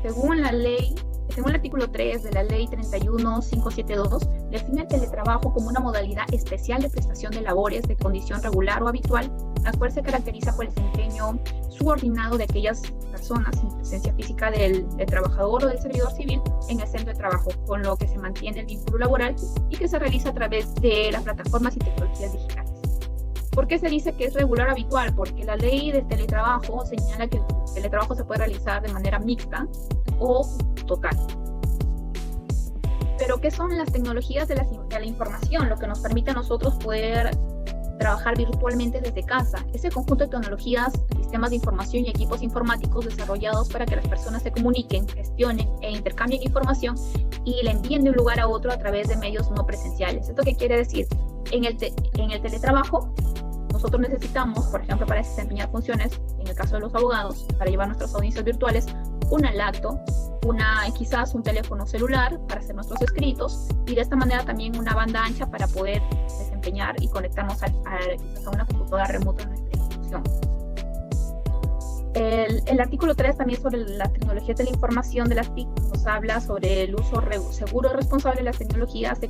según el artículo 3 de la Ley 31572, define el teletrabajo como una modalidad especial de prestación de labores de condición regular o habitual, la cual se caracteriza por el desempeño subordinado de aquellas personas sin presencia física del trabajador o del servidor civil en el centro de trabajo, con lo que se mantiene el vínculo laboral y que se realiza a través de las plataformas y tecnologías digitales. ¿Por qué se dice que es regular o habitual? Porque la ley del teletrabajo señala que el teletrabajo se puede realizar de manera mixta o total. Pero ¿qué son las tecnologías de la información? Lo que nos permite a nosotros poder trabajar virtualmente desde casa. Es el conjunto de tecnologías, sistemas de información y equipos informáticos desarrollados para que las personas se comuniquen, gestionen e intercambien información y la envíen de un lugar a otro a través de medios no presenciales. ¿Esto qué quiere decir? En el teletrabajo, nosotros necesitamos, por ejemplo, para desempeñar funciones, en el caso de los abogados, para llevar nuestras audiencias virtuales, una laptop, quizás un teléfono celular para hacer nuestros escritos y de esta manera también una banda ancha para poder desempeñar y conectarnos quizás a una computadora remota en nuestra institución. El artículo 3 también sobre las tecnologías de la información de las TIC nos habla sobre el uso seguro y responsable de las tecnologías de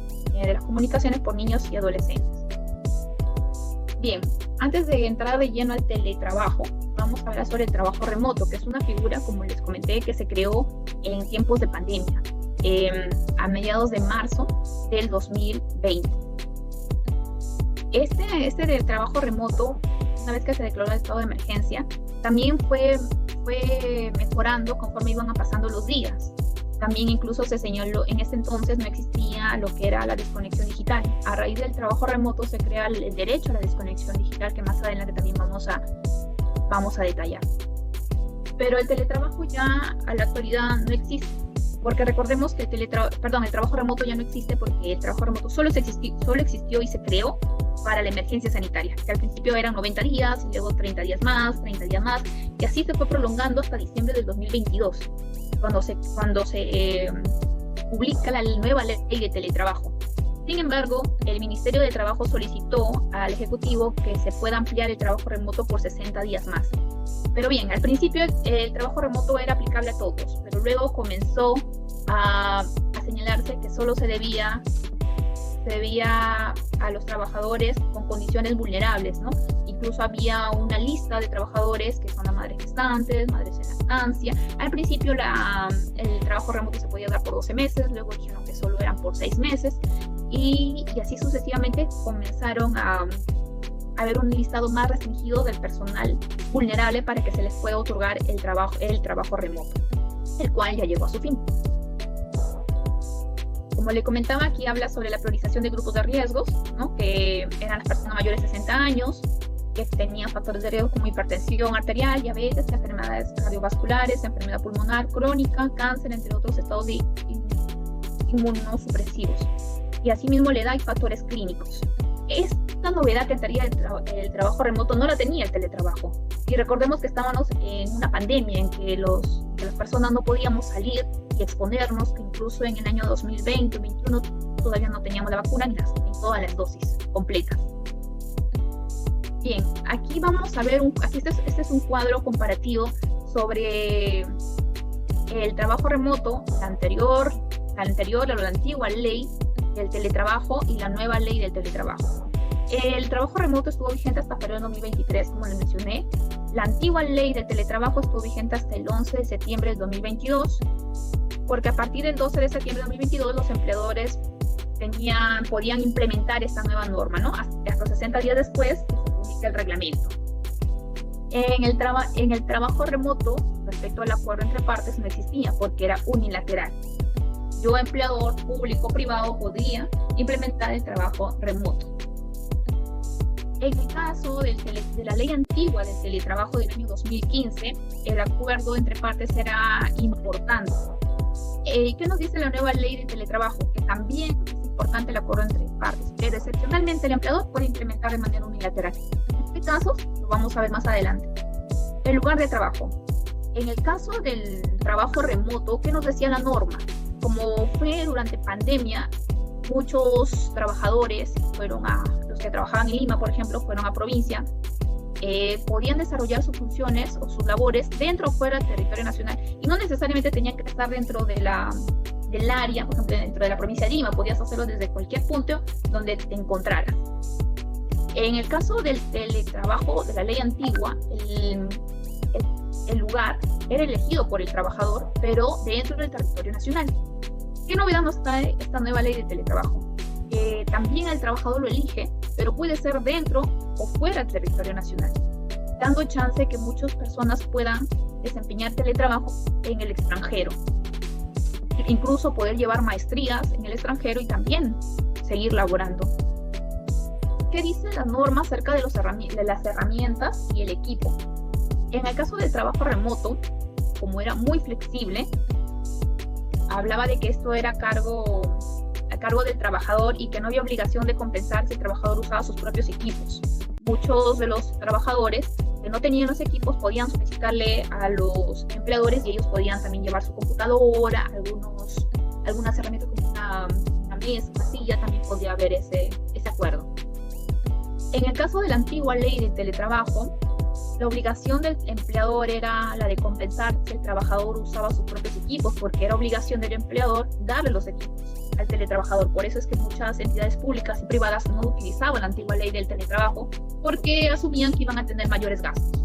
las comunicaciones por niños y adolescentes. Bien, antes de entrar de lleno al teletrabajo, vamos a hablar sobre el trabajo remoto, que es una figura, como les comenté, que se creó en tiempos de pandemia, a mediados de marzo del 2020. Este del trabajo remoto, una vez que se declaró el estado de emergencia, también fue mejorando conforme iban pasando los días. También incluso se señaló, en ese entonces no existía lo que era la desconexión digital. A raíz del trabajo remoto se crea el derecho a la desconexión digital, que más adelante también vamos a detallar. Pero el teletrabajo ya a la actualidad no existe, porque recordemos que el trabajo remoto ya no existe porque el trabajo remoto solo existió y se creó para la emergencia sanitaria, que al principio eran 90 días, y luego 30 días más, y así se fue prolongando hasta diciembre del 2022, cuando se publica la nueva ley de teletrabajo. Sin embargo, el Ministerio de Trabajo solicitó al Ejecutivo que se pueda ampliar el trabajo remoto por 60 días más. Pero bien, al principio el trabajo remoto era aplicable a todos, pero luego comenzó a señalarse que solo se debía a los trabajadores con condiciones vulnerables, ¿no? Incluso había una lista de trabajadores que son las madres gestantes, madres en lactancia. Al principio el trabajo remoto se podía dar por 12 meses, luego dijeron que solo eran por 6 meses y así sucesivamente comenzaron a haber un listado más restringido del personal vulnerable para que se les pueda otorgar el trabajo remoto, el cual ya llegó a su fin. Como le comentaba, aquí habla sobre la priorización de grupos de riesgos, ¿no? Que eran las personas mayores de 60 años, que tenían factores de riesgo como hipertensión arterial, diabetes, enfermedades cardiovasculares, enfermedad pulmonar crónica, cáncer, entre otros estados inmunosupresivos. Y asimismo la edad y factores clínicos. Esta novedad que traía el trabajo remoto no la tenía el teletrabajo. Y recordemos que estábamos en una pandemia en que las personas no podíamos salir y exponernos, que incluso en el año 2020-2021 todavía no teníamos la vacuna ni todas las dosis completas. Bien, aquí vamos a ver, este es un cuadro comparativo sobre el trabajo remoto, la antigua ley del teletrabajo y la nueva ley del teletrabajo. El trabajo remoto estuvo vigente hasta febrero de 2023, como les mencioné. La antigua ley del teletrabajo estuvo vigente hasta el 11 de septiembre de 2022, porque a partir del 12 de septiembre de 2022 los empleadores podían implementar esta nueva norma, ¿no? Hasta 60 días después se publica el reglamento. En el trabajo remoto, respecto al acuerdo entre partes, no existía porque era unilateral. Yo, empleador público o privado, podía implementar el trabajo remoto. En el caso de la ley antigua del teletrabajo del año 2015, el acuerdo entre partes era importante. ¿Qué nos dice la nueva ley de teletrabajo? Que también es importante el acuerdo entre partes, pero excepcionalmente el empleador puede implementar de manera unilateral. En este caso, lo vamos a ver más adelante. El lugar de trabajo. En el caso del trabajo remoto, ¿qué nos decía la norma? Como fue durante pandemia, muchos trabajadores los que trabajaban en Lima, por ejemplo, fueron a provincia podían desarrollar sus funciones o sus labores dentro o fuera del territorio nacional, y no necesariamente tenían que estar dentro del área, por ejemplo, dentro de la provincia de Lima. Podías hacerlo desde cualquier punto donde te encontraras. En el caso del teletrabajo de la ley antigua, el lugar era elegido por el trabajador, pero dentro del territorio nacional. ¿Qué novedad nos trae esta nueva ley de teletrabajo? También el trabajador lo elige, pero puede ser dentro o fuera del territorio nacional, dando chance que muchas personas puedan desempeñar teletrabajo en el extranjero, incluso poder llevar maestrías en el extranjero y también seguir laborando. ¿Qué dice la norma acerca de las herramientas y el equipo? En el caso del trabajo remoto, como era muy flexible, hablaba de que esto era a cargo del trabajador y que no había obligación de compensar si el trabajador usaba sus propios equipos. Muchos de los trabajadores que no tenían los equipos podían solicitarle a los empleadores, y ellos podían también llevar su computadora, algunas herramientas como una mesa, una silla. También podía haber ese acuerdo. En el caso de la antigua ley de teletrabajo, la obligación del empleador era la de compensar si el trabajador usaba sus propios equipos, porque era obligación del empleador darle los equipos al teletrabajador. Por eso es que muchas entidades públicas y privadas no utilizaban la antigua ley del teletrabajo, porque asumían que iban a tener mayores gastos.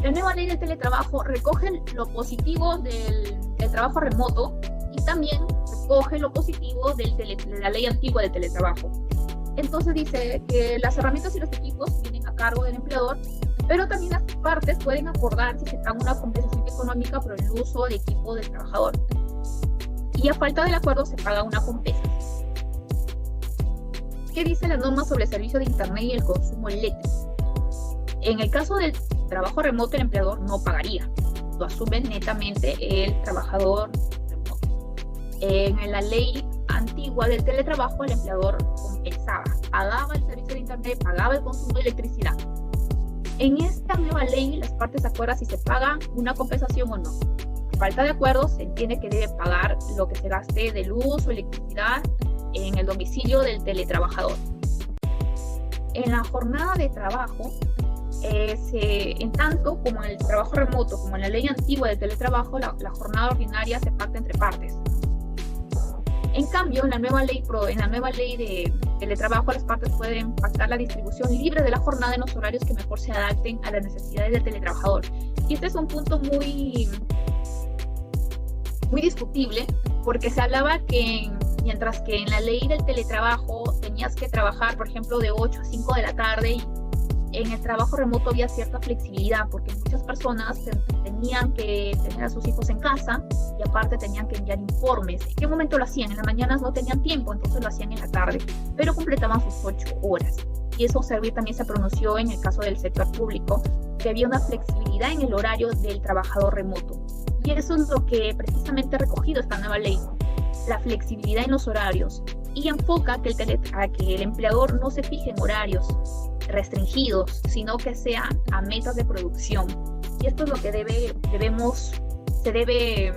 La nueva ley del teletrabajo recoge lo positivo del trabajo remoto y también recoge lo positivo de la ley antigua del teletrabajo. Entonces dice que las herramientas y los equipos vienen a cargo del empleador, pero también las partes pueden acordar si se paga una compensación económica por el uso de equipo del trabajador. Y a falta del acuerdo se paga una compensación. ¿Qué dice la norma sobre el servicio de Internet y el consumo eléctrico? En el caso del trabajo remoto, el empleador no pagaría. Lo asume netamente el trabajador remoto. En la ley antigua del teletrabajo, el empleador compensaba, pagaba el servicio de Internet, pagaba el consumo de electricidad. En esta nueva ley, las partes acuerdan si se paga una compensación o no. A falta de acuerdo, se entiende que debe pagar lo que se gaste de luz o electricidad en el domicilio del teletrabajador. En la jornada de trabajo, en tanto como en el trabajo remoto como en la ley antigua del teletrabajo, la jornada ordinaria se pacta entre partes. En cambio, en la nueva ley de teletrabajo, las partes pueden pactar la distribución libre de la jornada en los horarios que mejor se adapten a las necesidades del teletrabajador. Y este es un punto muy discutible, porque se hablaba que mientras que en la ley del teletrabajo tenías que trabajar, por ejemplo, de 8 a 5 de la tarde, y en el trabajo remoto había cierta flexibilidad, porque muchas personas tenían que tener a sus hijos en casa y aparte tenían que enviar informes. ¿En qué momento lo hacían? En las mañanas no tenían tiempo, entonces lo hacían en la tarde, pero completaban sus 8 horas. Y eso también se pronunció en el caso del sector público, que había una flexibilidad en el horario del trabajador remoto. Y eso es lo que precisamente ha recogido esta nueva ley, la flexibilidad en los horarios, y enfoca a que el empleador no se fije en horarios restringidos, sino que sea a metas de producción. Y esto es lo que se debe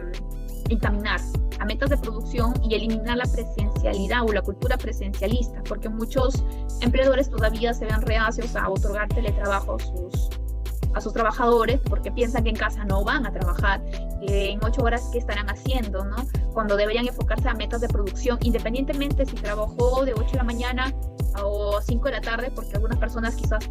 encaminar a metas de producción y eliminar la presencialidad o la cultura presencialista, porque muchos empleadores todavía se ven reacios a otorgar teletrabajo a sus trabajadores, porque piensan que en casa no van a trabajar, en 8 horas ¿qué estarán haciendo, no? Cuando deberían enfocarse a metas de producción, independientemente si trabajó de 8 de la mañana o 5 de la tarde, porque algunas personas quizás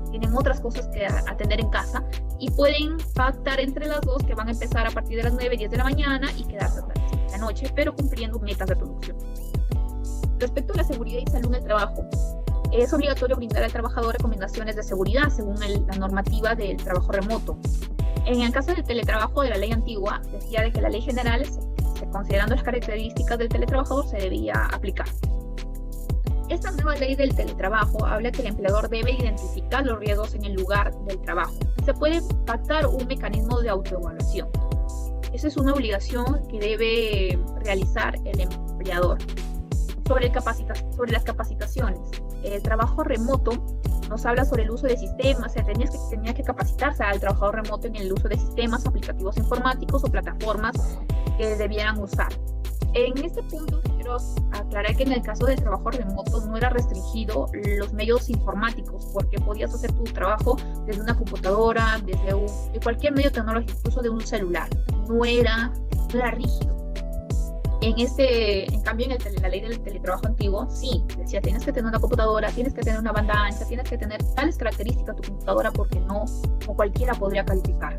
tienen otras cosas que atender en casa, y pueden pactar entre las dos que van a empezar a partir de las 9, 10 de la mañana y quedarse hasta las 5 de la noche, pero cumpliendo metas de producción. Respecto a la seguridad y salud en el trabajo, es obligatorio brindar al trabajador recomendaciones de seguridad según la normativa del trabajo remoto. En el caso del teletrabajo de la ley antigua, decía de que la ley general, considerando las características del teletrabajador, se debía aplicar. Esta nueva ley del teletrabajo habla que el empleador debe identificar los riesgos en el lugar del trabajo. Se puede pactar un mecanismo de autoevaluación. Esa es una obligación que debe realizar el empleador. Sobre las capacitaciones, el trabajo remoto nos habla sobre el uso de sistemas. Tenía que capacitarse al trabajador remoto en el uso de sistemas, aplicativos informáticos o plataformas que debieran usar. En este punto quiero nosotros aclarar que en el caso del trabajo remoto no era restringido los medios informáticos, porque podías hacer tu trabajo desde una computadora, de cualquier medio tecnológico, incluso de un celular. No era rígido. En cambio, en la ley del teletrabajo antiguo, sí, decía, tienes que tener una computadora, tienes que tener una banda ancha, tienes que tener tales características tu computadora porque no cualquiera podría calificar.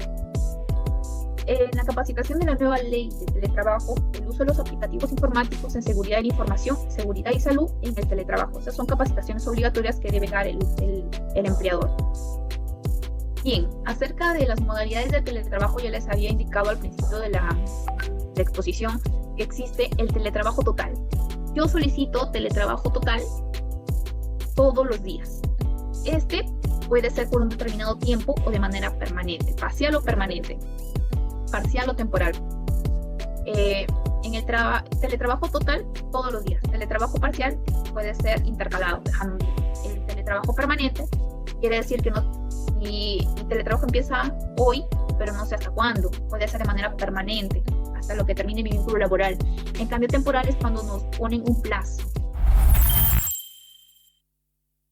En la capacitación de la nueva ley de teletrabajo, el uso de los aplicativos informáticos en seguridad de la información, seguridad y salud en el teletrabajo. Esas son capacitaciones obligatorias que debe dar el empleador. Bien, acerca de las modalidades de teletrabajo, ya les había indicado al principio de la exposición que existe el teletrabajo total. Yo solicito teletrabajo total todos los días. Este puede ser por un determinado tiempo o de manera permanente, parcial o permanente, parcial o temporal. En el teletrabajo total, todos los días. Teletrabajo parcial puede ser intercalado, dejando un día. El teletrabajo permanente quiere decir que mi teletrabajo empieza hoy, pero no sé hasta cuándo. Puede ser de manera permanente, hasta lo que termine mi vínculo laboral. En cambio, temporal es cuando nos ponen un plazo.